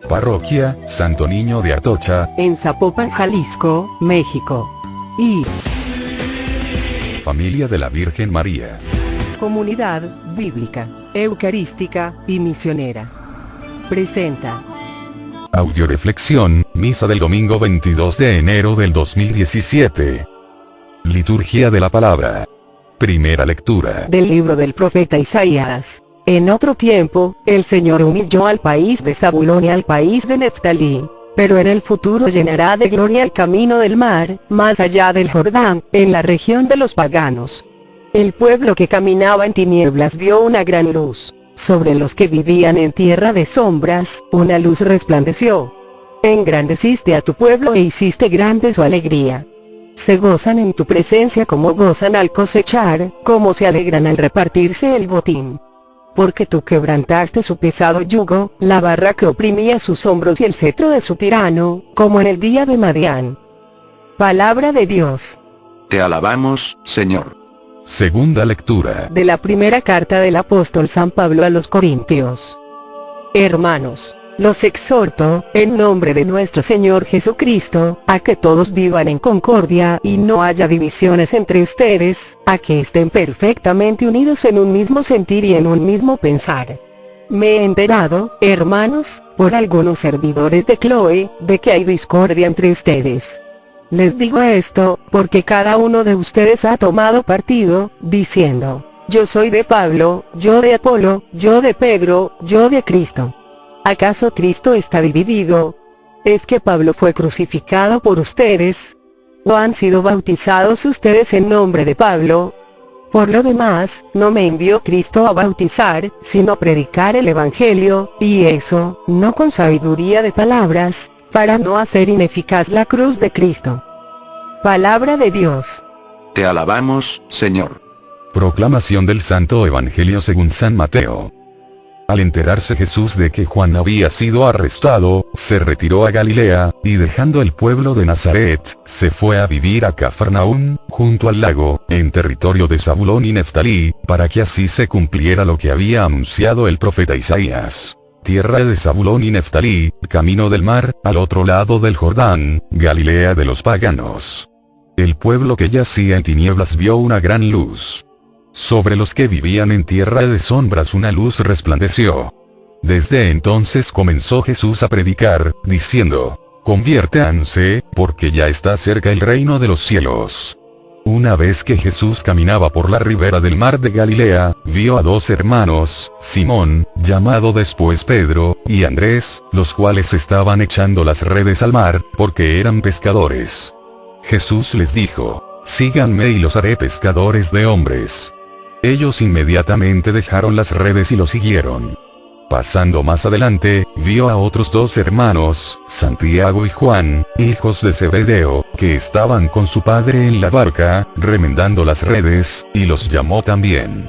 Parroquia Santo Niño de Atocha, en Zapopan, Jalisco, México. Y Familia de la Virgen María. Comunidad Bíblica, Eucarística y Misionera. Presenta. Audioreflexión, Misa del domingo 22 de enero del 2017. Liturgia de la Palabra. Primera lectura. Del libro del profeta Isaías. En otro tiempo, el Señor humilló al país de Zabulón y al país de Neftalí, pero en el futuro llenará de gloria el camino del mar, más allá del Jordán, en la región de los paganos. El pueblo que caminaba en tinieblas vio una gran luz. Sobre los que vivían en tierra de sombras, una luz resplandeció. Engrandeciste a tu pueblo e hiciste grande su alegría. Se gozan en tu presencia como gozan al cosechar, como se alegran al repartirse el botín. Porque tú quebrantaste su pesado yugo, la barra que oprimía sus hombros y el cetro de su tirano, como en el día de Madián. Palabra de Dios. Te alabamos, Señor. Segunda lectura. De la primera carta del apóstol San Pablo a los Corintios. Hermanos, los exhorto, en nombre de nuestro Señor Jesucristo, a que todos vivan en concordia y no haya divisiones entre ustedes, a que estén perfectamente unidos en un mismo sentir y en un mismo pensar. Me he enterado, hermanos, por algunos servidores de Cloe, de que hay discordia entre ustedes. Les digo esto, porque cada uno de ustedes ha tomado partido, diciendo, yo soy de Pablo, yo de Apolo, yo de Pedro, yo de Cristo. ¿Acaso Cristo está dividido? ¿Es que Pablo fue crucificado por ustedes? ¿O han sido bautizados ustedes en nombre de Pablo? Por lo demás, no me envió Cristo a bautizar, sino a predicar el Evangelio, y eso, no con sabiduría de palabras, para no hacer ineficaz la cruz de Cristo. Palabra de Dios. Te alabamos, Señor. Proclamación del Santo Evangelio según San Mateo. Al enterarse Jesús de que Juan había sido arrestado, se retiró a Galilea, y dejando el pueblo de Nazaret, se fue a vivir a Cafarnaún, junto al lago, en territorio de Zabulón y Neftalí, para que así se cumpliera lo que había anunciado el profeta Isaías. Tierra de Zabulón y Neftalí, camino del mar, al otro lado del Jordán, Galilea de los paganos. El pueblo que yacía en tinieblas vio una gran luz. Sobre los que vivían en tierra de sombras una luz resplandeció. Desde entonces comenzó Jesús a predicar, diciendo, conviértanse, porque ya está cerca el reino de los cielos. Una vez que Jesús caminaba por la ribera del mar de Galilea, vio a dos hermanos, Simón, llamado después Pedro, y Andrés, los cuales estaban echando las redes al mar, porque eran pescadores. Jesús les dijo, síganme y los haré pescadores de hombres. Ellos inmediatamente dejaron las redes y lo siguieron. Pasando más adelante, vio a otros dos hermanos, Santiago y Juan, hijos de Zebedeo, que estaban con su padre en la barca, remendando las redes, y los llamó también.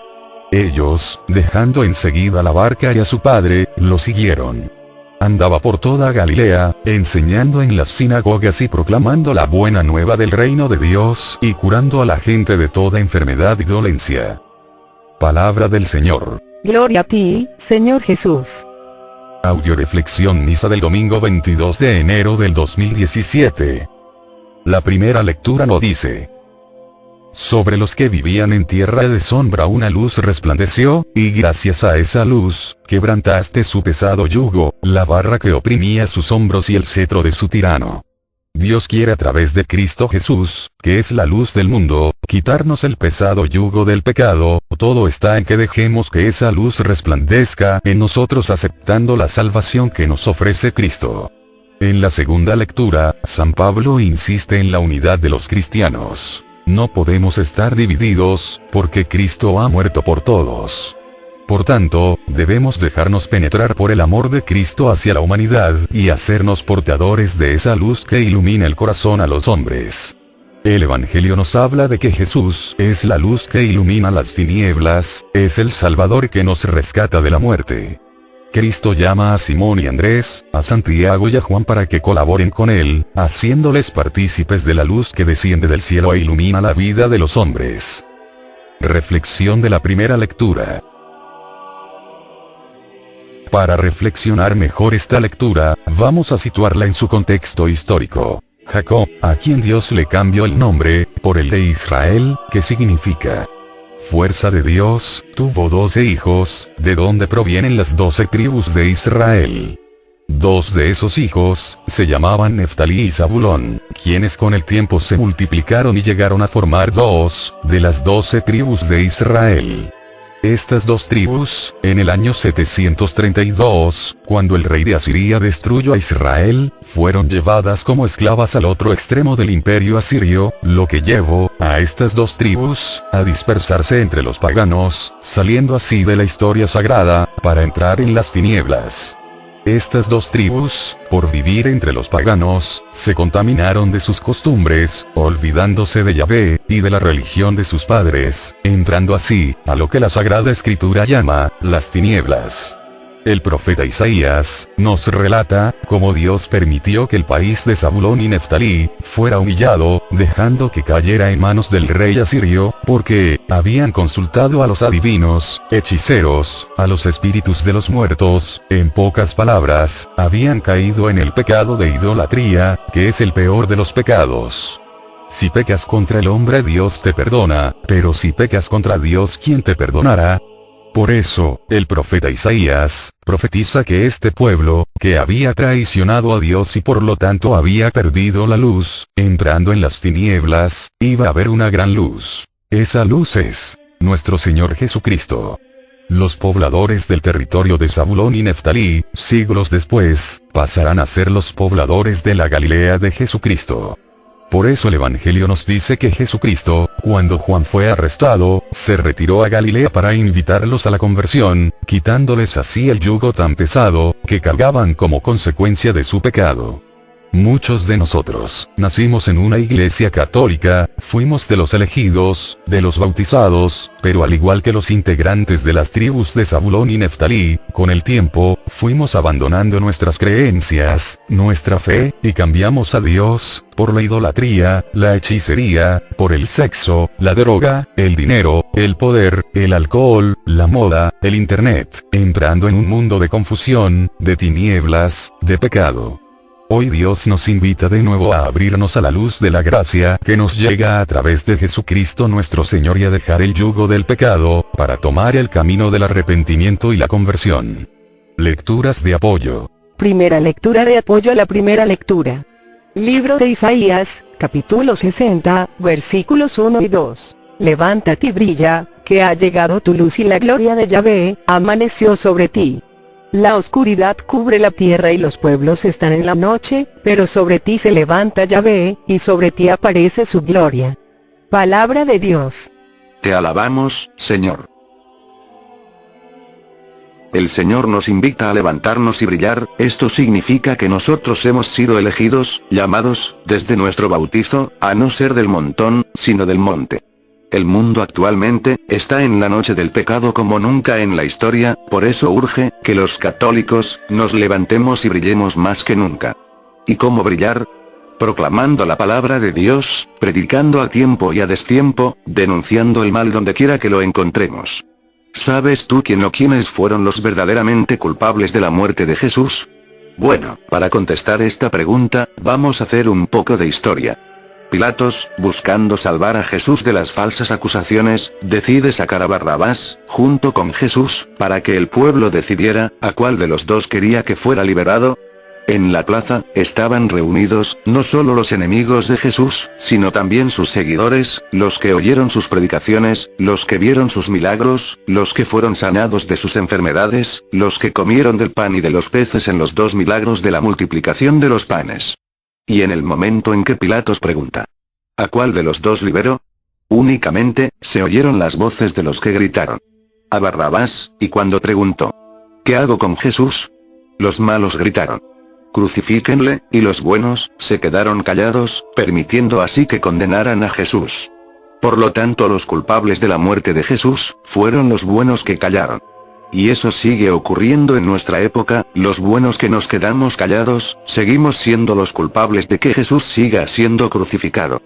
Ellos, dejando enseguida la barca y a su padre, lo siguieron. Andaba por toda Galilea, enseñando en las sinagogas y proclamando la buena nueva del reino de Dios, y curando a la gente de toda enfermedad y dolencia. Palabra del Señor. Gloria a ti, Señor Jesús. Audioreflexión Misa del domingo 22 de enero del 2017. La primera lectura nos dice: sobre los que vivían en tierra de sombra una luz resplandeció, y gracias a esa luz, quebrantaste su pesado yugo, la barra que oprimía sus hombros y el cetro de su tirano. Dios quiere a través de Cristo Jesús, que es la luz del mundo, quitarnos el pesado yugo del pecado. Todo está en que dejemos que esa luz resplandezca en nosotros aceptando la salvación que nos ofrece Cristo. En la segunda lectura, San Pablo insiste en la unidad de los cristianos. No podemos estar divididos, porque Cristo ha muerto por todos. Por tanto, debemos dejarnos penetrar por el amor de Cristo hacia la humanidad, y hacernos portadores de esa luz que ilumina el corazón a los hombres. El Evangelio nos habla de que Jesús es la luz que ilumina las tinieblas, es el Salvador que nos rescata de la muerte. Cristo llama a Simón y Andrés, a Santiago y a Juan para que colaboren con él, haciéndoles partícipes de la luz que desciende del cielo e ilumina la vida de los hombres. Reflexión de la primera lectura. Para reflexionar mejor esta lectura, vamos a situarla en su contexto histórico. Jacob, a quien Dios le cambió el nombre, por el de Israel, que significa fuerza de Dios, tuvo 12 hijos, de donde provienen las 12 tribus de Israel. 2 de esos hijos, se llamaban Neftalí y Zabulón, quienes con el tiempo se multiplicaron y llegaron a formar 2, de las 12 tribus de Israel. Estas 2 tribus, en el año 732, cuando el rey de Asiria destruyó a Israel, fueron llevadas como esclavas al otro extremo del imperio asirio, lo que llevó a estas 2 tribus a dispersarse entre los paganos, saliendo así de la historia sagrada, para entrar en las tinieblas. Estas 2 tribus, por vivir entre los paganos, se contaminaron de sus costumbres, olvidándose de Yahvé, y de la religión de sus padres, entrando así, a lo que la Sagrada Escritura llama, las tinieblas. El profeta Isaías, nos relata, cómo Dios permitió que el país de Zabulón y Neftalí, fuera humillado, dejando que cayera en manos del rey asirio, porque, habían consultado a los adivinos, hechiceros, a los espíritus de los muertos, en pocas palabras, habían caído en el pecado de idolatría, que es el peor de los pecados. Si pecas contra el hombre Dios te perdona, pero si pecas contra Dios ¿quién te perdonará? Por eso, el profeta Isaías, profetiza que este pueblo, que había traicionado a Dios y por lo tanto había perdido la luz, entrando en las tinieblas, iba a haber una gran luz. Esa luz es nuestro Señor Jesucristo. Los pobladores del territorio de Zabulón y Neftalí, siglos después, pasarán a ser los pobladores de la Galilea de Jesucristo. Por eso el Evangelio nos dice que Jesucristo, cuando Juan fue arrestado, se retiró a Galilea para invitarlos a la conversión, quitándoles así el yugo tan pesado, que cargaban como consecuencia de su pecado. Muchos de nosotros, nacimos en una iglesia católica, fuimos de los elegidos, de los bautizados, pero al igual que los integrantes de las tribus de Zabulón y Neftalí, con el tiempo, fuimos abandonando nuestras creencias, nuestra fe, y cambiamos a Dios, por la idolatría, la hechicería, por el sexo, la droga, el dinero, el poder, el alcohol, la moda, el internet, entrando en un mundo de confusión, de tinieblas, de pecado. Hoy Dios nos invita de nuevo a abrirnos a la luz de la gracia que nos llega a través de Jesucristo nuestro Señor y a dejar el yugo del pecado, para tomar el camino del arrepentimiento y la conversión. Lecturas de apoyo. Primera lectura de apoyo a la primera lectura. Libro de Isaías, capítulo 60, versículos 1 y 2. Levántate y brilla, que ha llegado tu luz y la gloria de Yahvé, amaneció sobre ti. La oscuridad cubre la tierra y los pueblos están en la noche, pero sobre ti se levanta Yahvé, y sobre ti aparece su gloria. Palabra de Dios. Te alabamos, Señor. El Señor nos invita a levantarnos y brillar, esto significa que nosotros hemos sido elegidos, llamados, desde nuestro bautizo, a no ser del montón, sino del monte. El mundo actualmente, está en la noche del pecado como nunca en la historia, por eso urge, que los católicos, nos levantemos y brillemos más que nunca. ¿Y cómo brillar? Proclamando la palabra de Dios, predicando a tiempo y a destiempo, denunciando el mal donde quiera que lo encontremos. ¿Sabes tú quién o quiénes fueron los verdaderamente culpables de la muerte de Jesús? Bueno, para contestar esta pregunta, vamos a hacer un poco de historia. Pilatos, buscando salvar a Jesús de las falsas acusaciones, decide sacar a Barrabás, junto con Jesús, para que el pueblo decidiera, a cuál de los dos quería que fuera liberado. En la plaza, estaban reunidos, no solo los enemigos de Jesús, sino también sus seguidores, los que oyeron sus predicaciones, los que vieron sus milagros, los que fueron sanados de sus enfermedades, los que comieron del pan y de los peces en los 2 milagros de la multiplicación de los panes. Y en el momento en que Pilatos pregunta, ¿a cuál de los dos liberó? Únicamente, se oyeron las voces de los que gritaron, a Barrabás, y cuando preguntó, ¿qué hago con Jesús? Los malos gritaron, crucifíquenle, y los buenos, se quedaron callados, permitiendo así que condenaran a Jesús. Por lo tanto los culpables de la muerte de Jesús, fueron los buenos que callaron. Y eso sigue ocurriendo en nuestra época, los buenos que nos quedamos callados, seguimos siendo los culpables de que Jesús siga siendo crucificado.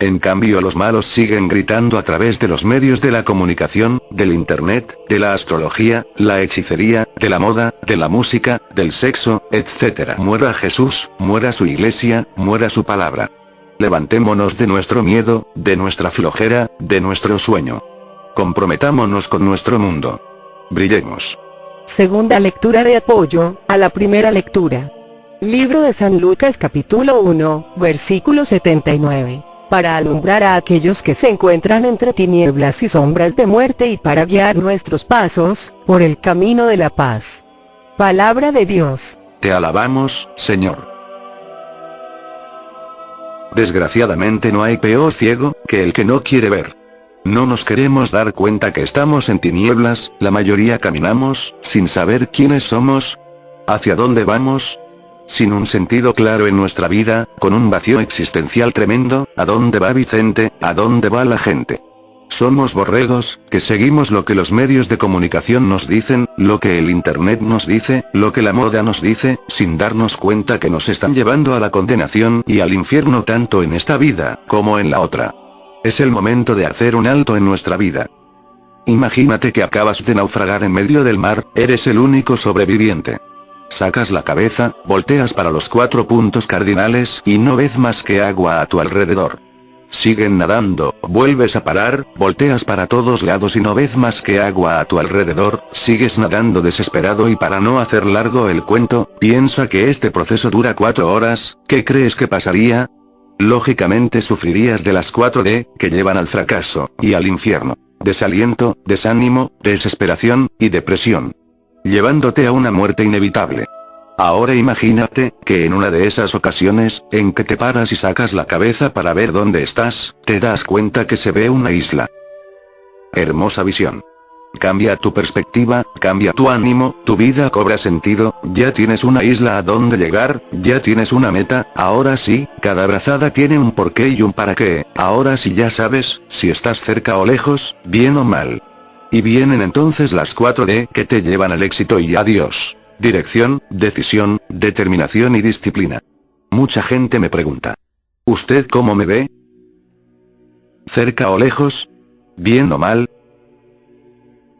En cambio los malos siguen gritando a través de los medios de la comunicación, del internet, de la astrología, la hechicería, de la moda, de la música, del sexo, etc. Muera Jesús, muera su iglesia, muera su palabra. Levantémonos de nuestro miedo, de nuestra flojera, de nuestro sueño. Comprometámonos con nuestro mundo. Brillemos. Segunda lectura de apoyo a la primera lectura. Libro de San Lucas capítulo 1, versículo 79. Para alumbrar a aquellos que se encuentran entre tinieblas y sombras de muerte y para guiar nuestros pasos por el camino de la paz. Palabra de Dios. Te alabamos, Señor. Desgraciadamente no hay peor ciego que el que no quiere ver. No nos queremos dar cuenta que estamos en tinieblas, la mayoría caminamos, sin saber quiénes somos, hacia dónde vamos, sin un sentido claro en nuestra vida, con un vacío existencial tremendo. ¿A dónde va Vicente? ¿A dónde va la gente? Somos borregos, que seguimos lo que los medios de comunicación nos dicen, lo que el internet nos dice, lo que la moda nos dice, sin darnos cuenta que nos están llevando a la condenación y al infierno tanto en esta vida, como en la otra. Es el momento de hacer un alto en nuestra vida. Imagínate que acabas de naufragar en medio del mar, eres el único sobreviviente. Sacas la cabeza, volteas para los 4 puntos cardinales y no ves más que agua a tu alrededor. Siguen nadando, vuelves a parar, volteas para todos lados y no ves más que agua a tu alrededor, sigues nadando desesperado y para no hacer largo el cuento, piensa que este proceso dura 4 horas, ¿qué crees que pasaría? Lógicamente sufrirías de las 4D, que llevan al fracaso, y al infierno. Desaliento, desánimo, desesperación, y depresión. Llevándote a una muerte inevitable. Ahora imagínate, que en una de esas ocasiones, en que te paras y sacas la cabeza para ver dónde estás, te das cuenta que se ve una isla. Hermosa visión. Cambia tu perspectiva, cambia tu ánimo, tu vida cobra sentido, ya tienes una isla a donde llegar, ya tienes una meta, ahora sí, cada brazada tiene un porqué y un para qué, ahora sí ya sabes, si estás cerca o lejos, bien o mal. Y vienen entonces las 4D que te llevan al éxito y a Dios. Dirección, decisión, determinación y disciplina. Mucha gente me pregunta: ¿usted cómo me ve? ¿Cerca o lejos? ¿Bien o mal?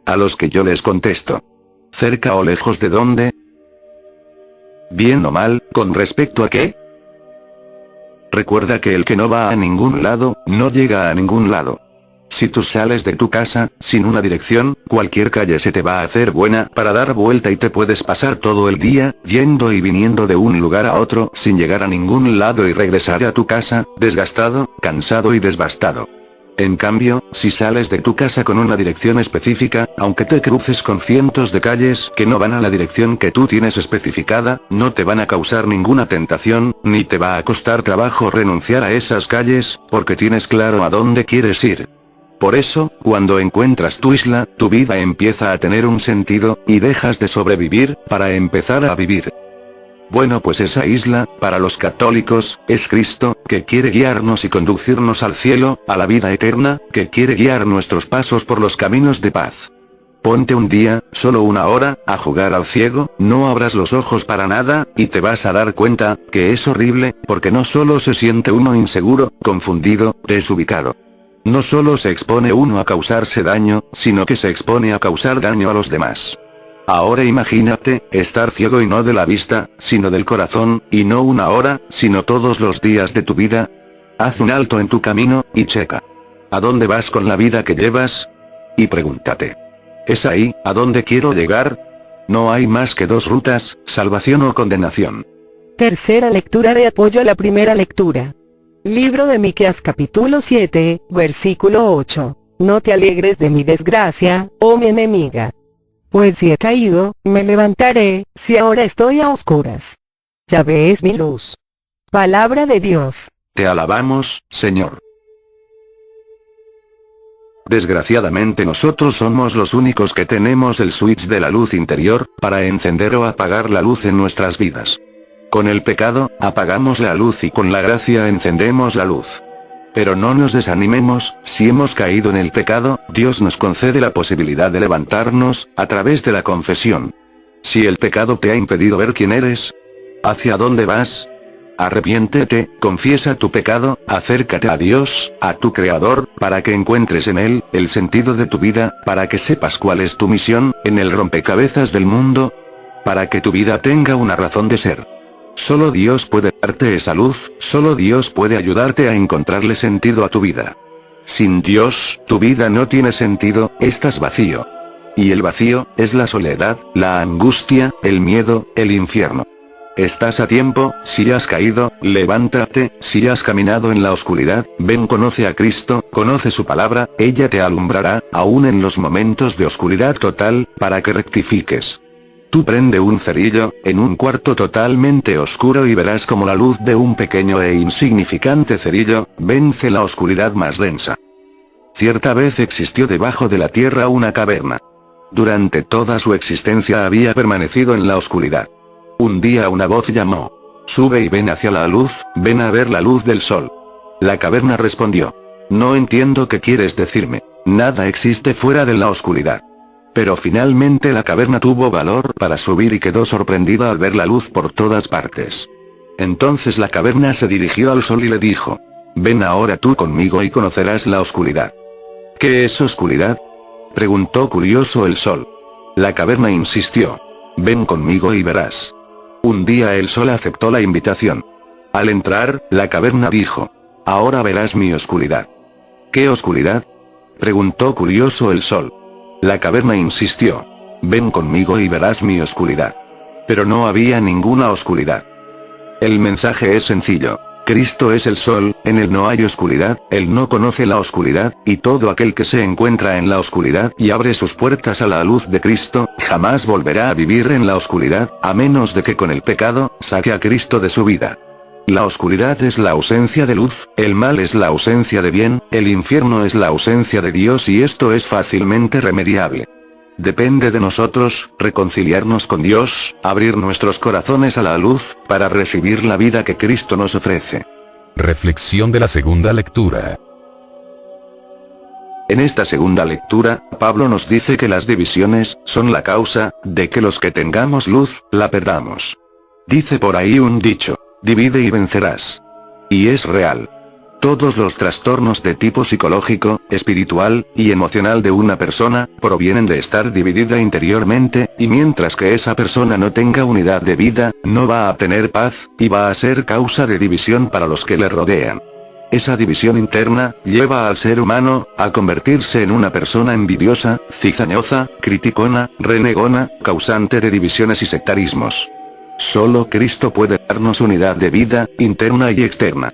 A los que yo les contesto: ¿cerca o lejos de dónde? ¿Bien o mal, con respecto a qué? Recuerda que el que no va a ningún lado, no llega a ningún lado. Si tú sales de tu casa, sin una dirección, cualquier calle se te va a hacer buena para dar vuelta y te puedes pasar todo el día, yendo y viniendo de un lugar a otro, sin llegar a ningún lado y regresar a tu casa, desgastado, cansado y devastado. En cambio, si sales de tu casa con una dirección específica, aunque te cruces con cientos de calles que no van a la dirección que tú tienes especificada, no te van a causar ninguna tentación, ni te va a costar trabajo renunciar a esas calles, porque tienes claro a dónde quieres ir. Por eso, cuando encuentras tu isla, tu vida empieza a tener un sentido, y dejas de sobrevivir, para empezar a vivir. Bueno, pues esa isla, para los católicos, es Cristo, que quiere guiarnos y conducirnos al cielo, a la vida eterna, que quiere guiar nuestros pasos por los caminos de paz. Ponte un día, solo una hora, a jugar al ciego, no abras los ojos para nada, y te vas a dar cuenta, que es horrible, porque no solo se siente uno inseguro, confundido, desubicado. No solo se expone uno a causarse daño, sino que se expone a causar daño a los demás. Ahora imagínate, estar ciego y no de la vista, sino del corazón, y no una hora, sino todos los días de tu vida. Haz un alto en tu camino, y checa. ¿A dónde vas con la vida que llevas? Y pregúntate: ¿es ahí, a dónde quiero llegar? No hay más que 2 rutas, salvación o condenación. Tercera lectura de apoyo a la primera lectura. Libro de Miqueas capítulo 7, versículo 8. No te alegres de mi desgracia, oh mi enemiga. Pues si he caído, me levantaré, si ahora estoy a oscuras. Yahvé es mi luz. Palabra de Dios. Te alabamos, Señor. Desgraciadamente nosotros somos los únicos que tenemos el switch de la luz interior, para encender o apagar la luz en nuestras vidas. Con el pecado, apagamos la luz y con la gracia encendemos la luz. Pero no nos desanimemos, si hemos caído en el pecado, Dios nos concede la posibilidad de levantarnos, a través de la confesión. Si el pecado te ha impedido ver quién eres, ¿hacia dónde vas? arrepiéntete, confiesa tu pecado, acércate a Dios, a tu Creador, para que encuentres en Él el sentido de tu vida, para que sepas cuál es tu misión en el rompecabezas del mundo, para que tu vida tenga una razón de ser. Solo Dios puede darte esa luz, solo Dios puede ayudarte a encontrarle sentido a tu vida. Sin Dios, tu vida no tiene sentido, estás vacío. Y el vacío, es la soledad, la angustia, el miedo, el infierno. Estás a tiempo, si has caído, levántate, si has caminado en la oscuridad, ven, conoce a Cristo, conoce su palabra, ella te alumbrará, aún en los momentos de oscuridad total, para que rectifiques. Tú prende un cerillo, en un cuarto totalmente oscuro y verás como la luz de un pequeño e insignificante cerillo, vence la oscuridad más densa. Cierta vez existió debajo de la tierra una caverna. Durante toda su existencia había permanecido en la oscuridad. Un día una voz llamó: sube y ven hacia la luz, ven a ver la luz del sol. La caverna respondió: no entiendo qué quieres decirme, nada existe fuera de la oscuridad. Pero finalmente la caverna tuvo valor para subir y quedó sorprendida al ver la luz por todas partes. Entonces la caverna se dirigió al sol y le dijo: ven ahora tú conmigo y conocerás la oscuridad. ¿Qué es oscuridad?, preguntó curioso el sol. La caverna insistió: ven conmigo y verás. Un día el sol aceptó la invitación. Al entrar, la caverna dijo: ahora verás mi oscuridad. ¿Qué oscuridad?, preguntó curioso el sol. La caverna insistió: ven conmigo y verás mi oscuridad. Pero no había ninguna oscuridad. El mensaje es sencillo. Cristo es el sol, en él no hay oscuridad, él no conoce la oscuridad, y todo aquel que se encuentra en la oscuridad y abre sus puertas a la luz de Cristo, jamás volverá a vivir en la oscuridad, a menos de que con el pecado, saque a Cristo de su vida. La oscuridad es la ausencia de luz, el mal es la ausencia de bien, el infierno es la ausencia de Dios y esto es fácilmente remediable. Depende de nosotros, reconciliarnos con Dios, abrir nuestros corazones a la luz, para recibir la vida que Cristo nos ofrece. Reflexión de la segunda lectura. En esta segunda lectura, Pablo nos dice que las divisiones son la causa de que los que tengamos luz, la perdamos. Dice por ahí un dicho: divide y vencerás. Y es real. Todos los trastornos de tipo psicológico, espiritual y emocional de una persona, provienen de estar dividida interiormente, y mientras que esa persona no tenga unidad de vida, no va a tener paz, y va a ser causa de división para los que le rodean. Esa división interna, lleva al ser humano, a convertirse en una persona envidiosa, cizañosa, criticona, renegona, causante de divisiones y sectarismos. Solo Cristo puede darnos unidad de vida, interna y externa.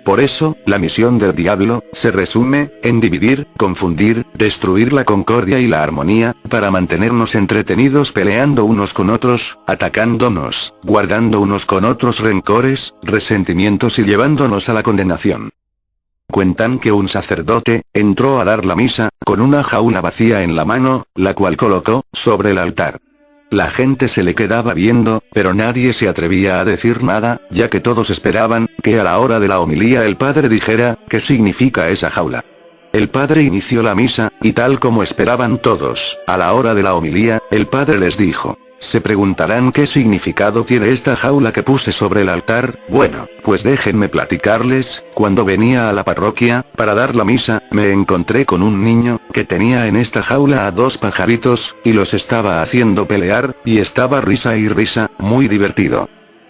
Por eso, la misión del diablo, se resume, en dividir, confundir, destruir la concordia y la armonía, para mantenernos entretenidos peleando unos con otros, atacándonos, guardando unos con otros rencores, resentimientos y llevándonos a la condenación. Cuentan que un sacerdote, entró a dar la misa, con una jaula vacía en la mano, la cual colocó, sobre el altar. La gente se le quedaba viendo, pero nadie se atrevía a decir nada, ya que todos esperaban, que a la hora de la homilía el padre dijera, ¿qué significa esa jaula? El padre inició la misa, y tal como esperaban todos, a la hora de la homilía, el padre les dijo: se preguntarán qué significado tiene esta jaula que puse sobre el altar. Bueno, pues déjenme platicarles. Cuando venía a la parroquia, para dar la misa, me encontré con un niño, que tenía en esta jaula a 2 pajaritos, y los estaba haciendo pelear, y estaba risa y risa, muy divertido.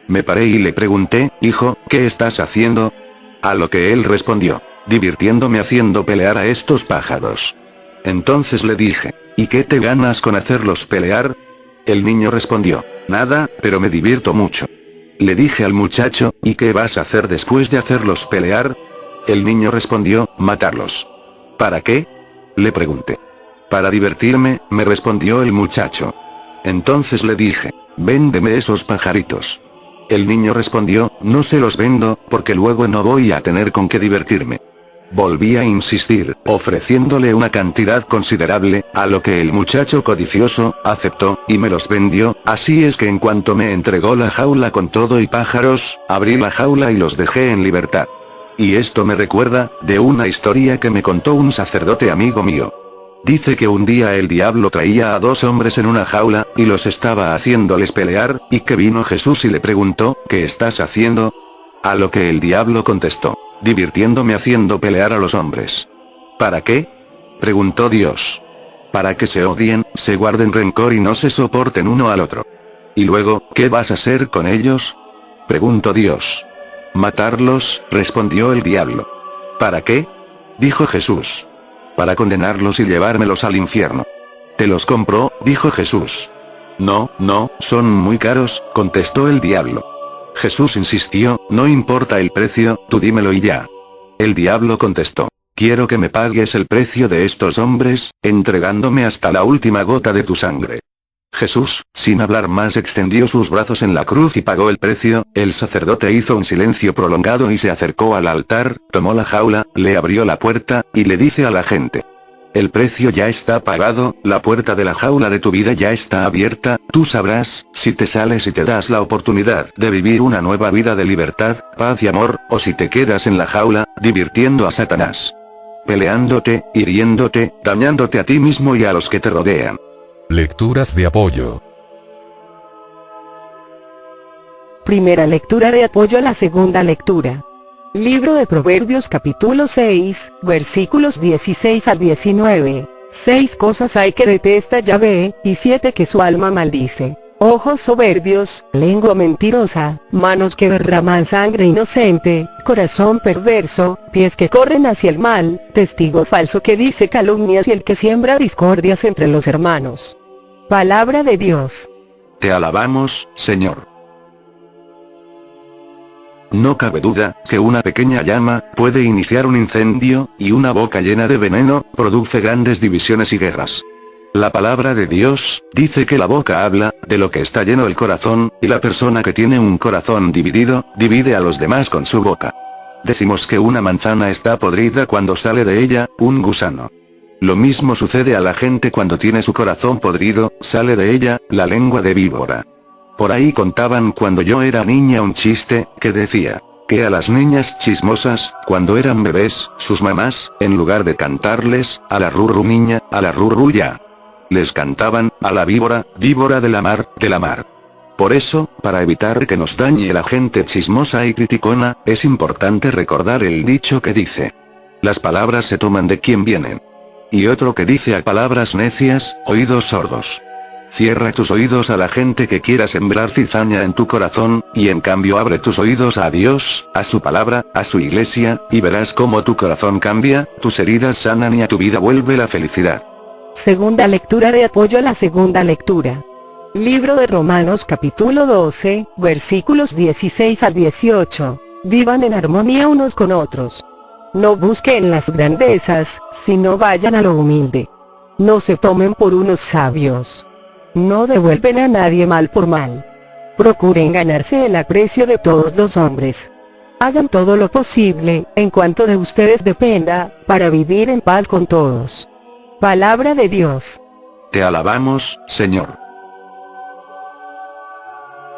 Me paré y le pregunté: hijo, ¿qué estás haciendo? A lo que él respondió: divirtiéndome haciendo pelear a estos pájaros. Entonces le dije: ¿y qué te ganas con hacerlos pelear? El niño respondió: nada, pero me divierto mucho. Le dije al muchacho: ¿y qué vas a hacer después de hacerlos pelear? El niño respondió: matarlos. ¿Para qué?, le pregunté. Para divertirme, me respondió el muchacho. Entonces le dije: véndeme esos pajaritos. El niño respondió: no se los vendo, porque luego no voy a tener con qué divertirme. Volví a insistir, ofreciéndole una cantidad considerable, a lo que el muchacho codicioso, aceptó, y me los vendió. Así es que en cuanto me entregó la jaula con todo y pájaros, abrí la jaula y los dejé en libertad. Y esto me recuerda, de una historia que me contó un sacerdote amigo mío. Dice que un día el diablo traía a 2 hombres en una jaula, y los estaba haciéndoles pelear, y que vino Jesús y le preguntó: ¿qué estás haciendo? A lo que el diablo contestó: divirtiéndome haciendo pelear a los hombres. ¿Para qué? Preguntó Dios. Para que se odien, se guarden rencor y no se soporten uno al otro. ¿Y luego, qué vas a hacer con ellos? Preguntó Dios. Matarlos, respondió el diablo. ¿Para qué? Dijo Jesús. Para condenarlos y llevármelos al infierno. ¿Te los compró? Dijo Jesús. No, no, son muy caros, contestó el diablo. Jesús insistió: no importa el precio, tú dímelo y ya. El diablo contestó: quiero que me pagues el precio de estos hombres, entregándome hasta la última gota de tu sangre. Jesús, sin hablar más, extendió sus brazos en la cruz y pagó el precio. El sacerdote hizo un silencio prolongado y se acercó al altar, tomó la jaula, le abrió la puerta, y le dice a la gente: el precio ya está pagado, la puerta de la jaula de tu vida ya está abierta, tú sabrás, si te sales y te das la oportunidad de vivir una nueva vida de libertad, paz y amor, o si te quedas en la jaula, divirtiendo a Satanás. Peleándote, hiriéndote, dañándote a ti mismo y a los que te rodean. Lecturas de apoyo. Primera lectura de apoyo a la segunda lectura. Libro de Proverbios capítulo 6, versículos 16 al 19. 6 cosas hay que detesta Yahvé, y 7 que su alma maldice: ojos soberbios, lengua mentirosa, manos que derraman sangre inocente, corazón perverso, pies que corren hacia el mal, testigo falso que dice calumnias y el que siembra discordias entre los hermanos. Palabra de Dios. Te alabamos, Señor. No cabe duda, que una pequeña llama, puede iniciar un incendio, y una boca llena de veneno, produce grandes divisiones y guerras. La palabra de Dios, dice que la boca habla, de lo que está lleno el corazón, y la persona que tiene un corazón dividido, divide a los demás con su boca. Decimos que una manzana está podrida cuando sale de ella, un gusano. Lo mismo sucede a la gente cuando tiene su corazón podrido, sale de ella, la lengua de víbora. Por ahí contaban cuando yo era niña un chiste, que decía, que a las niñas chismosas, cuando eran bebés, sus mamás, en lugar de cantarles, a la rurru niña, a la rurru ya, les cantaban, a la víbora, víbora de la mar, de la mar. Por eso, para evitar que nos dañe la gente chismosa y criticona, es importante recordar el dicho que dice: las palabras se toman de quien vienen. Y otro que dice: a palabras necias, oídos sordos. Cierra tus oídos a la gente que quiera sembrar cizaña en tu corazón, y en cambio abre tus oídos a Dios, a su palabra, a su iglesia, y verás cómo tu corazón cambia, tus heridas sanan y a tu vida vuelve la felicidad. Segunda lectura de apoyo a la segunda lectura. Libro de Romanos capítulo 12, versículos 16 al 18. Vivan en armonía unos con otros. No busquen las grandezas, sino vayan a lo humilde. No se tomen por unos sabios. No devuelven a nadie mal por mal. Procuren ganarse el aprecio de todos los hombres. Hagan todo lo posible, en cuanto de ustedes dependa, para vivir en paz con todos. Palabra de Dios. Te alabamos, Señor.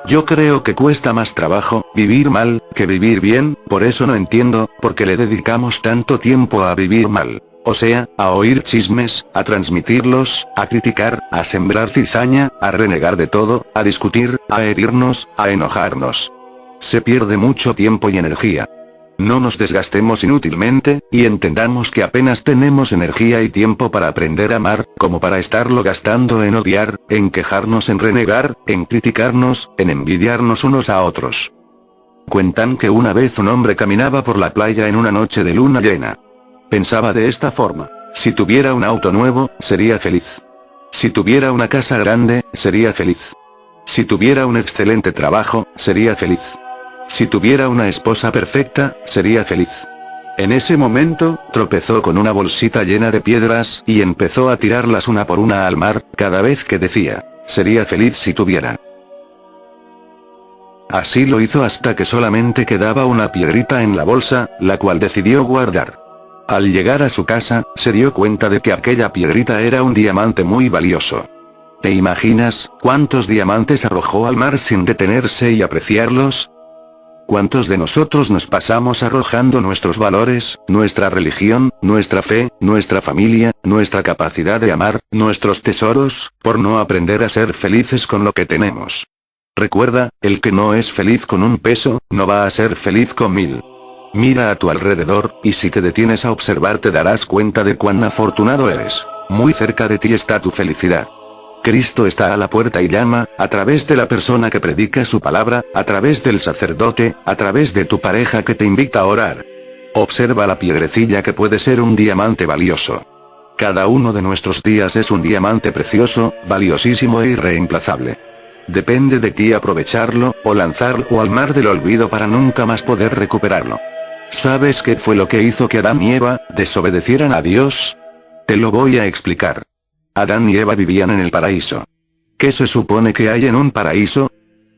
Yo creo que cuesta más trabajo vivir mal que vivir bien, por eso no entiendo por qué le dedicamos tanto tiempo a vivir mal. O sea, a oír chismes, a transmitirlos, a criticar, a sembrar cizaña, a renegar de todo, a discutir, a herirnos, a enojarnos. Se pierde mucho tiempo y energía. No nos desgastemos inútilmente, y entendamos que apenas tenemos energía y tiempo para aprender a amar, como para estarlo gastando en odiar, en quejarnos, en renegar, en criticarnos, en envidiarnos unos a otros. Cuentan que una vez un hombre caminaba por la playa en una noche de luna llena. Pensaba de esta forma: si tuviera un auto nuevo, sería feliz. Si tuviera una casa grande, sería feliz. Si tuviera un excelente trabajo, sería feliz. Si tuviera una esposa perfecta, sería feliz. En ese momento, tropezó con una bolsita llena de piedras, y empezó a tirarlas una por una al mar, cada vez que decía: sería feliz si tuviera. Así lo hizo hasta que solamente quedaba una piedrita en la bolsa, la cual decidió guardar. Al llegar a su casa, se dio cuenta de que aquella piedrita era un diamante muy valioso. ¿Te imaginas cuántos diamantes arrojó al mar sin detenerse y apreciarlos? ¿Cuántos de nosotros nos pasamos arrojando nuestros valores, nuestra religión, nuestra fe, nuestra familia, nuestra capacidad de amar, nuestros tesoros, por no aprender a ser felices con lo que tenemos? Recuerda, el que no es feliz con un peso, no va a ser feliz con 1000. Mira a tu alrededor, y si te detienes a observar te darás cuenta de cuán afortunado eres. Muy cerca de ti está tu felicidad. Cristo está a la puerta y llama, a través de la persona que predica su palabra, a través del sacerdote, a través de tu pareja que te invita a orar. Observa la piedrecilla que puede ser un diamante valioso. Cada uno de nuestros días es un diamante precioso, valiosísimo e irreemplazable. Depende de ti aprovecharlo, o lanzarlo al mar del olvido para nunca más poder recuperarlo. ¿Sabes qué fue lo que hizo que Adán y Eva desobedecieran a Dios? Te lo voy a explicar. Adán y Eva vivían en el paraíso. ¿Qué se supone que hay en un paraíso?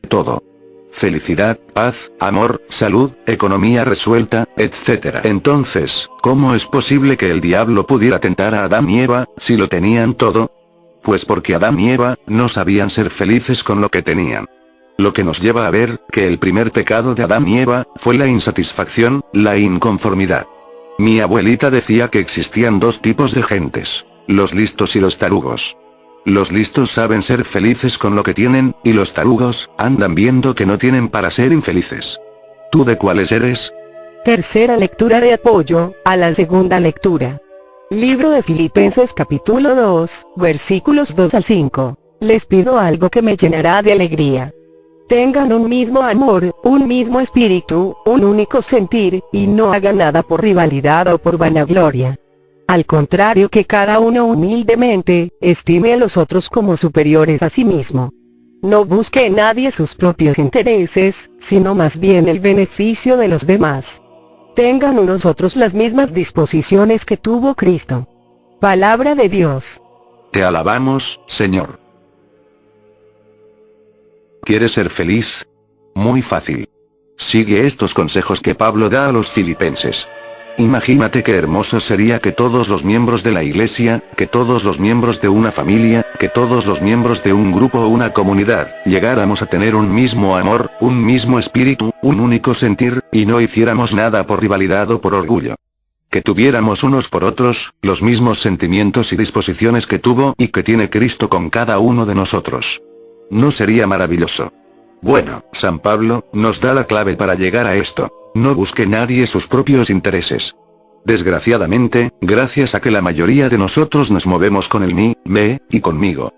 Todo. Felicidad, paz, amor, salud, economía resuelta, etc. Entonces, ¿cómo es posible que el diablo pudiera tentar a Adán y Eva, si lo tenían todo? Pues porque Adán y Eva no sabían ser felices con lo que tenían. Lo que nos lleva a ver que el primer pecado de Adán y Eva fue la insatisfacción, la inconformidad. Mi abuelita decía que existían dos tipos de gentes: los listos y los tarugos. Los listos saben ser felices con lo que tienen, y los tarugos andan viendo que no tienen para ser infelices. ¿Tú de cuáles eres? Tercera lectura de apoyo a la segunda lectura. Libro de Filipenses capítulo 2, versículos 2 al 5. Les pido algo que me llenará de alegría. Tengan un mismo amor, un mismo espíritu, un único sentir, y no hagan nada por rivalidad o por vanagloria. Al contrario, que cada uno humildemente estime a los otros como superiores a sí mismo. No busque en nadie sus propios intereses, sino más bien el beneficio de los demás. Tengan unos otros las mismas disposiciones que tuvo Cristo. Palabra de Dios. Te alabamos, Señor. ¿Quieres ser feliz? Muy fácil. Sigue estos consejos que Pablo da a los filipenses. Imagínate qué hermoso sería que todos los miembros de la iglesia, que todos los miembros de una familia, que todos los miembros de un grupo o una comunidad, llegáramos a tener un mismo amor, un mismo espíritu, un único sentir, y no hiciéramos nada por rivalidad o por orgullo. Que tuviéramos unos por otros, los mismos sentimientos y disposiciones que tuvo y que tiene Cristo con cada uno de nosotros. ¿No sería maravilloso? Bueno, San Pablo nos da la clave para llegar a esto. No busque nadie sus propios intereses. Desgraciadamente, gracias a que la mayoría de nosotros nos movemos con el mí, me, y conmigo.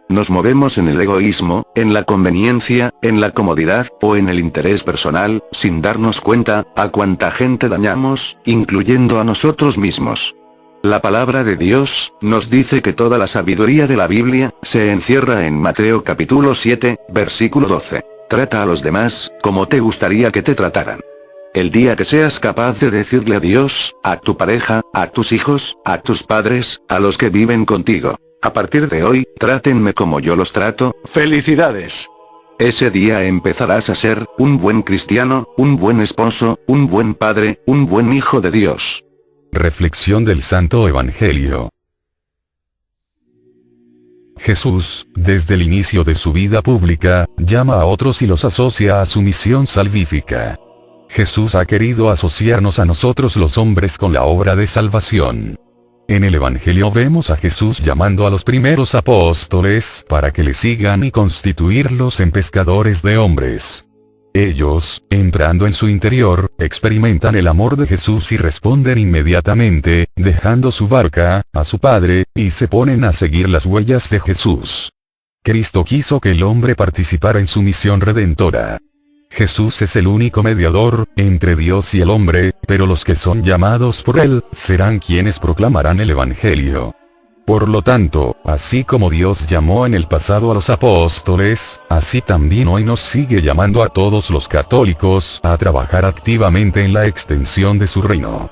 Nos movemos en el egoísmo, en la conveniencia, en la comodidad, o en el interés personal, sin darnos cuenta, a cuánta gente dañamos, incluyendo a nosotros mismos. La palabra de Dios nos dice que toda la sabiduría de la Biblia se encierra en Mateo capítulo 7, versículo 12. Trata a los demás como te gustaría que te trataran. El día que seas capaz de decirle a Dios, a tu pareja, a tus hijos, a tus padres, a los que viven contigo: a partir de hoy, trátenme como yo los trato, ¡felicidades! Ese día empezarás a ser un buen cristiano, un buen esposo, un buen padre, un buen hijo de Dios. Reflexión del Santo Evangelio. Jesús, desde el inicio de su vida pública, llama a otros y los asocia a su misión salvífica. Jesús ha querido asociarnos a nosotros los hombres con la obra de salvación. En el Evangelio vemos a Jesús llamando a los primeros apóstoles para que le sigan y constituirlos en pescadores de hombres. Ellos, entrando en su interior, experimentan el amor de Jesús y responden inmediatamente, dejando su barca, a su Padre, y se ponen a seguir las huellas de Jesús. Cristo quiso que el hombre participara en su misión redentora. Jesús es el único mediador entre Dios y el hombre, pero los que son llamados por Él serán quienes proclamarán el Evangelio. Por lo tanto, así como Dios llamó en el pasado a los apóstoles, así también hoy nos sigue llamando a todos los católicos a trabajar activamente en la extensión de su reino.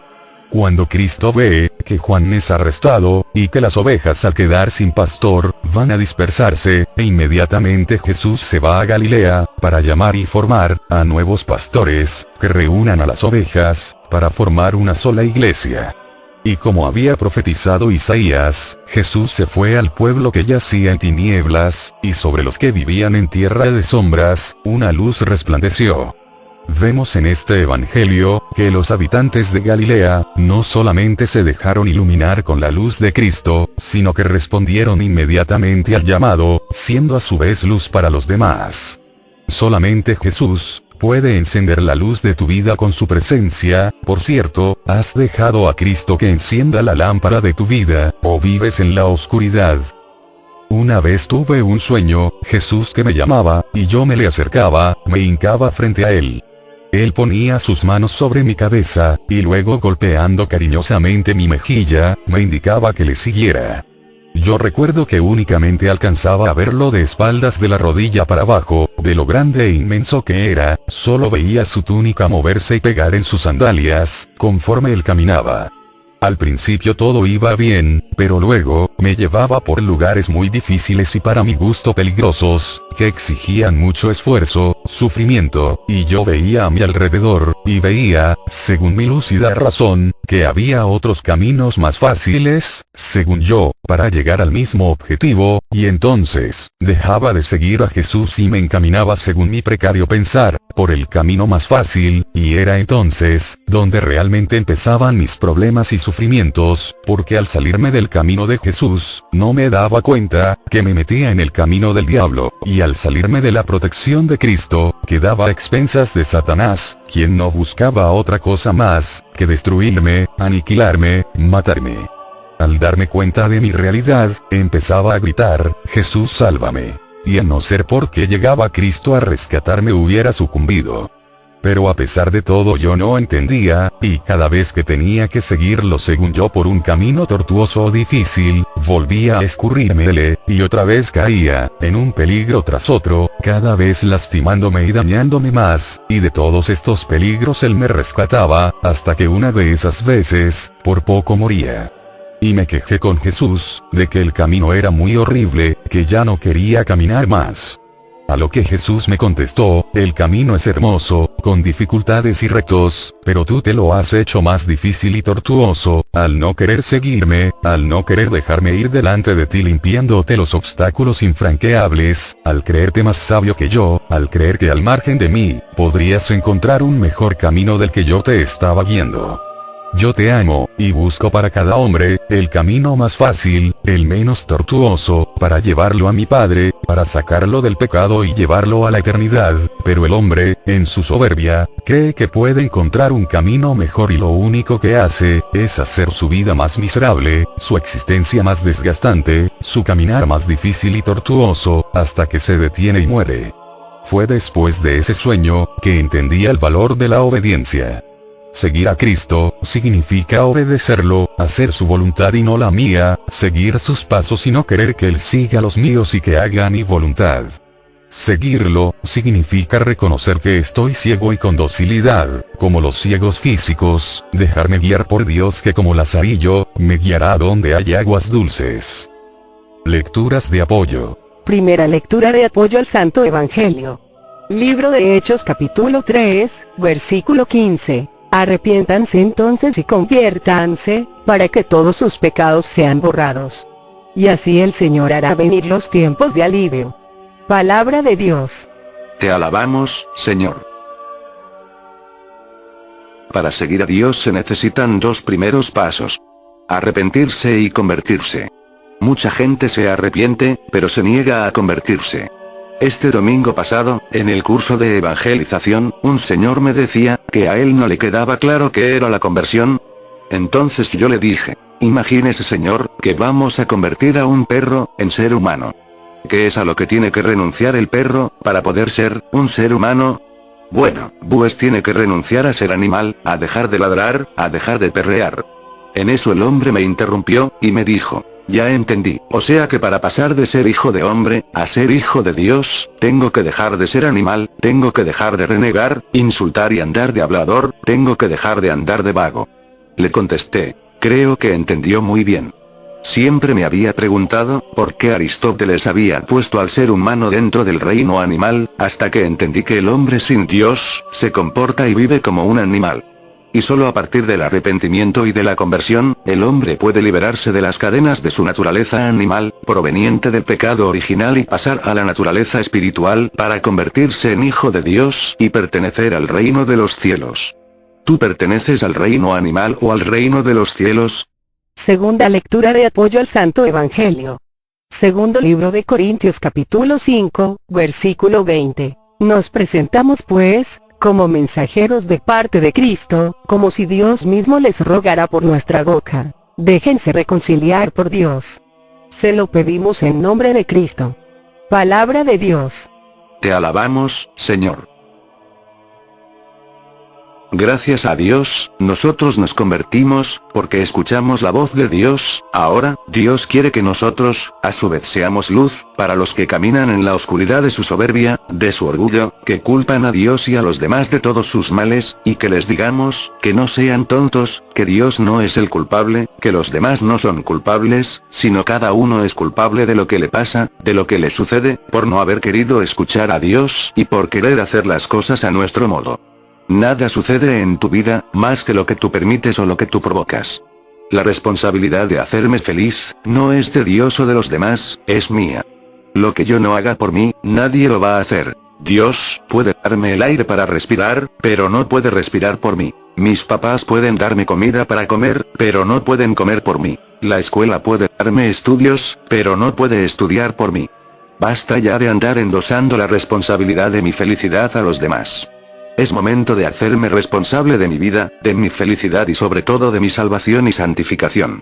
Cuando Cristo ve que Juan es arrestado, y que las ovejas al quedar sin pastor, van a dispersarse, inmediatamente Jesús se va a Galilea, para llamar y formar a nuevos pastores, que reúnan a las ovejas, para formar una sola iglesia. Y como había profetizado Isaías, Jesús se fue al pueblo que yacía en tinieblas, y sobre los que vivían en tierra de sombras, una luz resplandeció. Vemos en este Evangelio, que los habitantes de Galilea, no solamente se dejaron iluminar con la luz de Cristo, sino que respondieron inmediatamente al llamado, siendo a su vez luz para los demás. Solamente Jesús puede encender la luz de tu vida con su presencia. Por cierto, ¿has dejado a Cristo que encienda la lámpara de tu vida, o vives en la oscuridad? Una vez tuve un sueño, Jesús que me llamaba, y yo me le acercaba, me hincaba frente a él. Él ponía sus manos sobre mi cabeza, y luego golpeando cariñosamente mi mejilla, me indicaba que le siguiera. Yo recuerdo que únicamente alcanzaba a verlo de espaldas de la rodilla para abajo, de lo grande e inmenso que era, solo veía su túnica moverse y pegar en sus sandalias, conforme él caminaba. Al principio todo iba bien, pero luego, me llevaba por lugares muy difíciles y para mi gusto peligrosos, que exigían mucho esfuerzo, sufrimiento, y yo veía a mi alrededor, y veía, según mi lúcida razón, que había otros caminos más fáciles, según yo, para llegar al mismo objetivo, y entonces, dejaba de seguir a Jesús y me encaminaba según mi precario pensar, por el camino más fácil, y era entonces, donde realmente empezaban mis problemas y sufrimientos, porque al salirme del camino de Jesús, no me daba cuenta, que me metía en el camino del diablo, y al salirme de la protección de Cristo, quedaba a expensas de Satanás, quien no buscaba otra cosa más, que destruirme, aniquilarme, matarme. Al darme cuenta de mi realidad, empezaba a gritar, Jesús sálvame. Y a no ser porque llegaba Cristo a rescatarme hubiera sucumbido. Pero a pesar de todo yo no entendía, y cada vez que tenía que seguirlo según yo por un camino tortuoso o difícil, volvía a escurrírmele, y otra vez caía, en un peligro tras otro, cada vez lastimándome y dañándome más, y de todos estos peligros él me rescataba, hasta que una de esas veces, por poco moría. Y me quejé con Jesús, de que el camino era muy horrible, que ya no quería caminar más. A lo que Jesús me contestó, el camino es hermoso, con dificultades y retos, pero tú te lo has hecho más difícil y tortuoso, al no querer seguirme, al no querer dejarme ir delante de ti limpiándote los obstáculos infranqueables, al creerte más sabio que yo, al creer que al margen de mí, podrías encontrar un mejor camino del que yo te estaba guiando. Yo te amo, y busco para cada hombre, el camino más fácil, el menos tortuoso, para llevarlo a mi Padre, para sacarlo del pecado y llevarlo a la eternidad, pero el hombre, en su soberbia, cree que puede encontrar un camino mejor y lo único que hace, es hacer su vida más miserable, su existencia más desgastante, su caminar más difícil y tortuoso, hasta que se detiene y muere. Fue después de ese sueño, que entendí el valor de la obediencia. Seguir a Cristo, significa obedecerlo, hacer su voluntad y no la mía, seguir sus pasos y no querer que Él siga los míos y que haga mi voluntad. Seguirlo, significa reconocer que estoy ciego y con docilidad, como los ciegos físicos, dejarme guiar por Dios que como Lazarillo, me guiará a donde hay aguas dulces. Lecturas de apoyo. Primera lectura de apoyo al Santo Evangelio. Libro de Hechos capítulo 3, versículo 15. Arrepiéntanse entonces y conviértanse, para que todos sus pecados sean borrados. Y así el Señor hará venir los tiempos de alivio. Palabra de Dios. Te alabamos, Señor. Para seguir a Dios se necesitan dos primeros pasos: arrepentirse y convertirse. Mucha gente se arrepiente, pero se niega a convertirse. Este domingo pasado, en el curso de evangelización, un señor me decía, que a él no le quedaba claro qué era la conversión. Entonces yo le dije, imagínese señor, que vamos a convertir a un perro, en ser humano. ¿Qué es a lo que tiene que renunciar el perro, para poder ser, un ser humano? Bueno, pues tiene que renunciar a ser animal, a dejar de ladrar, a dejar de perrear. En eso el hombre me interrumpió, y me dijo, ya entendí, o sea que para pasar de ser hijo de hombre, a ser hijo de Dios, tengo que dejar de ser animal, tengo que dejar de renegar, insultar y andar de hablador, tengo que dejar de andar de vago. Le contesté, creo que entendió muy bien. Siempre me había preguntado, por qué Aristóteles había puesto al ser humano dentro del reino animal, hasta que entendí que el hombre sin Dios, se comporta y vive como un animal. Y solo a partir del arrepentimiento y de la conversión, el hombre puede liberarse de las cadenas de su naturaleza animal, proveniente del pecado original y pasar a la naturaleza espiritual para convertirse en hijo de Dios y pertenecer al reino de los cielos. ¿Tú perteneces al reino animal o al reino de los cielos? Segunda lectura de apoyo al Santo Evangelio. Segundo libro de Corintios capítulo 5, versículo 20. Nos presentamos pues, como mensajeros de parte de Cristo, como si Dios mismo les rogara por nuestra boca. Déjense reconciliar por Dios. Se lo pedimos en nombre de Cristo. Palabra de Dios. Te alabamos, Señor. Gracias a Dios, nosotros nos convertimos, porque escuchamos la voz de Dios. Ahora, Dios quiere que nosotros, a su vez seamos luz, para los que caminan en la oscuridad de su soberbia, de su orgullo, que culpan a Dios y a los demás de todos sus males, y que les digamos, que no sean tontos, que Dios no es el culpable, que los demás no son culpables, sino cada uno es culpable de lo que le pasa, de lo que le sucede, por no haber querido escuchar a Dios, y por querer hacer las cosas a nuestro modo. Nada sucede en tu vida, más que lo que tú permites o lo que tú provocas. La responsabilidad de hacerme feliz, no es de Dios o de los demás, es mía. Lo que yo no haga por mí, nadie lo va a hacer. Dios puede darme el aire para respirar, pero no puede respirar por mí. Mis papás pueden darme comida para comer, pero no pueden comer por mí. La escuela puede darme estudios, pero no puede estudiar por mí. Basta ya de andar endosando la responsabilidad de mi felicidad a los demás. Es momento de hacerme responsable de mi vida, de mi felicidad y sobre todo de mi salvación y santificación.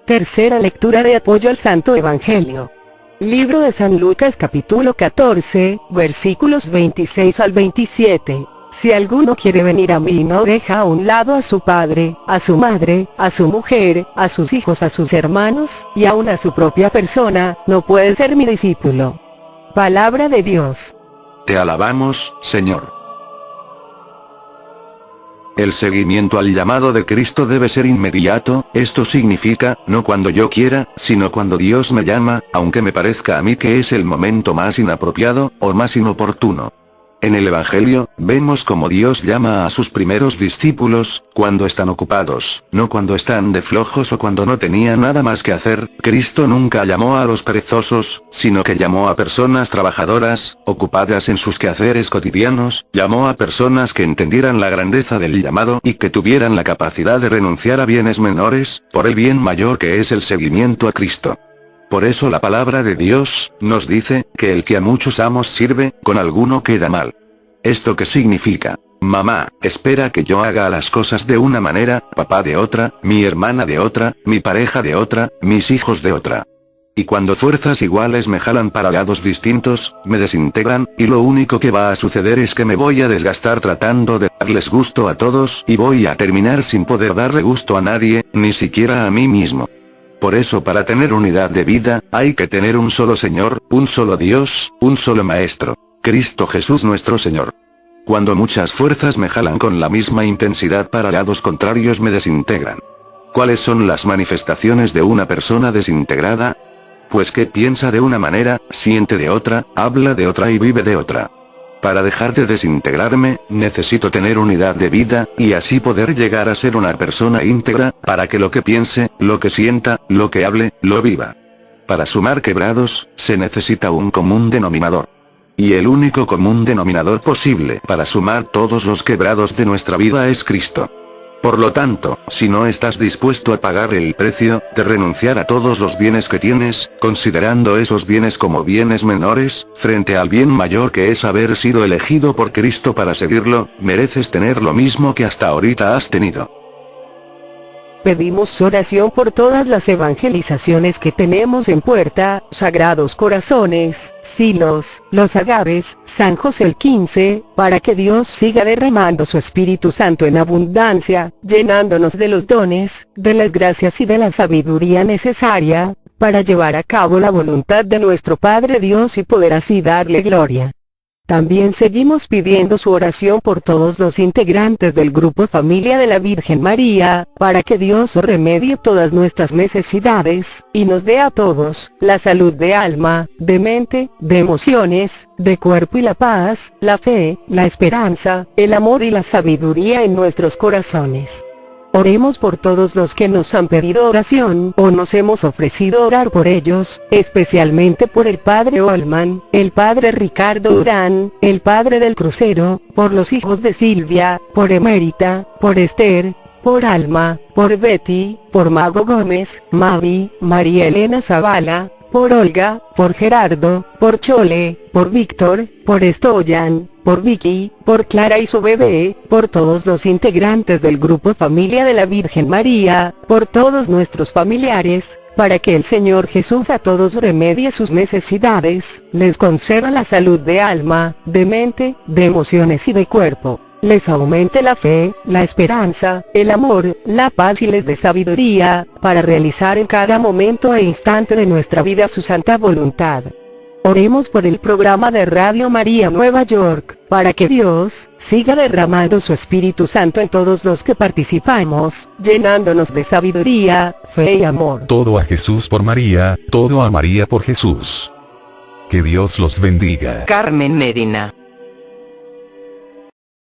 Tercera lectura de apoyo al Santo Evangelio. Libro de San Lucas capítulo 14, versículos 26 al 27. Si alguno quiere venir a mí y no deja a un lado a su padre, a su madre, a su mujer, a sus hijos, a sus hermanos, y aun a su propia persona, no puede ser mi discípulo. Palabra de Dios. Te alabamos, Señor. El seguimiento al llamado de Cristo debe ser inmediato, esto significa, no cuando yo quiera, sino cuando Dios me llama, aunque me parezca a mí que es el momento más inapropiado, o más inoportuno. En el Evangelio, vemos cómo Dios llama a sus primeros discípulos, cuando están ocupados, no cuando están de flojos o cuando no tenían nada más que hacer. Cristo nunca llamó a los perezosos, sino que llamó a personas trabajadoras, ocupadas en sus quehaceres cotidianos, llamó a personas que entendieran la grandeza del llamado y que tuvieran la capacidad de renunciar a bienes menores, por el bien mayor que es el seguimiento a Cristo. Por eso la palabra de Dios, nos dice, que el que a muchos amos sirve, con alguno queda mal. ¿Esto qué significa? Mamá, espera que yo haga las cosas de una manera, papá de otra, mi hermana de otra, mi pareja de otra, mis hijos de otra. Y cuando fuerzas iguales me jalan para lados distintos, me desintegran, y lo único que va a suceder es que me voy a desgastar tratando de darles gusto a todos y voy a terminar sin poder darle gusto a nadie, ni siquiera a mí mismo. Por eso para tener unidad de vida, hay que tener un solo Señor, un solo Dios, un solo Maestro, Cristo Jesús nuestro Señor. Cuando muchas fuerzas me jalan con la misma intensidad para lados contrarios me desintegran. ¿Cuáles son las manifestaciones de una persona desintegrada? Pues que piensa de una manera, siente de otra, habla de otra y vive de otra. Para dejar de desintegrarme, necesito tener unidad de vida, y así poder llegar a ser una persona íntegra, para que lo que piense, lo que sienta, lo que hable, lo viva. Para sumar quebrados, se necesita un común denominador. Y el único común denominador posible para sumar todos los quebrados de nuestra vida es Cristo. Por lo tanto, si no estás dispuesto a pagar el precio, de renunciar a todos los bienes que tienes, considerando esos bienes como bienes menores, frente al bien mayor que es haber sido elegido por Cristo para seguirlo, mereces tener lo mismo que hasta ahorita has tenido. Pedimos oración por todas las evangelizaciones que tenemos en puerta, Sagrados Corazones, Silos, Los Agaves, San José el 15, para que Dios siga derramando su Espíritu Santo en abundancia, llenándonos de los dones, de las gracias y de la sabiduría necesaria, para llevar a cabo la voluntad de nuestro Padre Dios y poder así darle gloria. También seguimos pidiendo su oración por todos los integrantes del grupo Familia de la Virgen María, para que Dios remedie todas nuestras necesidades, y nos dé a todos, la salud de alma, de mente, de emociones, de cuerpo y la paz, la fe, la esperanza, el amor y la sabiduría en nuestros corazones. Oremos por todos los que nos han pedido oración o nos hemos ofrecido orar por ellos, especialmente por el Padre Olman, el Padre Ricardo Durán, el Padre del Crucero, por los hijos de Silvia, por Emérita, por Esther, por Alma, por Betty, por Mago Gómez, Mavi, María Elena Zavala, por Olga, por Gerardo, por Chole, por Víctor, por Stoyan, por Vicky, por Clara y su bebé, por todos los integrantes del grupo Familia de la Virgen María, por todos nuestros familiares, para que el Señor Jesús a todos remedie sus necesidades, les conceda la salud de alma, de mente, de emociones y de cuerpo. Les aumente la fe, la esperanza, el amor, la paz y les dé sabiduría, para realizar en cada momento e instante de nuestra vida su santa voluntad. Oremos por el programa de Radio María Nueva York, para que Dios siga derramando su Espíritu Santo en todos los que participamos, llenándonos de sabiduría, fe y amor. Todo a Jesús por María, todo a María por Jesús. Que Dios los bendiga. Carmen Medina.